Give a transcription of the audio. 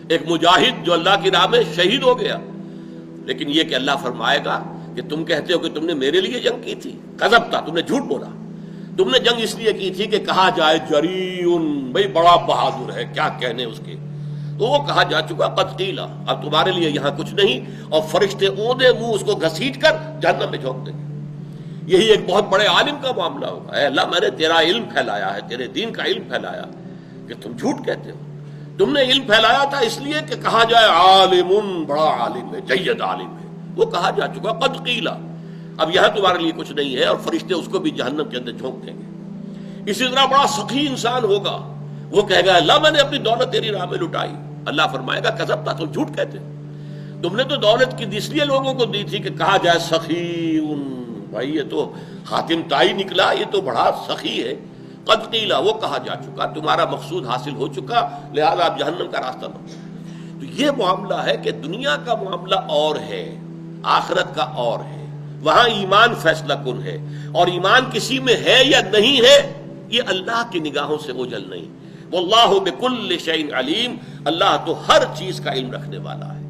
ایک مجاہد جو اللہ کی راہ میں شہید ہو گیا. لیکن یہ کہ اللہ فرمائے گا کہ تم کہتے ہو کہ تم نے میرے لیے جنگ کی تھی، کذبتا، تم نے جھوٹ بولا. تم نے جنگ اس لیے کی تھی کہ کہا جائے جریء، بھئی بڑا بہادر ہے، کیا کہنے اس کے. تو وہ کہا جا چکا قد قیل، اب تمہارے لیے یہاں کچھ نہیں. اور فرشتے اودے منہ اس کو گھسیٹ کر جہنم میں جھونک دیں گے. یہی ایک بہت بڑے عالم کا معاملہ ہوگا. اے اللہ، میں نے تیرا علم پھیلایا ہے، تیرے دین کا علم پھیلایا کہ تم جھوٹ کہتے ہو. تم نے علم پھیلایا تھا اس لیے کہ کہا جائے عالم، بڑا عالم ہے، جید عالم ہے. وہ کہا جا چکا قد قیل، اب یہاں تمہارے لیے کچھ نہیں ہے. اور فرشتے اس کو بھی جہنم کے اندر جھونک دیں گے. اسی طرح بڑا سخی انسان ہوگا، وہ کہے گا اللہ میں نے اپنی دولت تیری راہ میں لٹائی. اللہ فرمائے گا کذبتا، تم جھوٹ کہتے ہو. تم نے تو دولت کی اس لیے لوگوں کو دی تھی کہ کہا جائے سخی، بھائی یہ تو حاتم طائی نکلا، یہ تو بڑا سخی ہے. قد قیل، وہ کہا جا چکا، تمہارا مقصود حاصل ہو چکا، لہذا آپ جہنم کا راستہ نہ. تو یہ معاملہ ہے کہ دنیا کا معاملہ اور ہے، آخرت کا اور ہے. وہاں ایمان فیصلہ کن ہے، اور ایمان کسی میں ہے یا نہیں ہے یہ اللہ کی نگاہوں سے اوجھل نہیں. واللہ بکل شیء علیم، اللہ تو ہر چیز کا علم رکھنے والا ہے.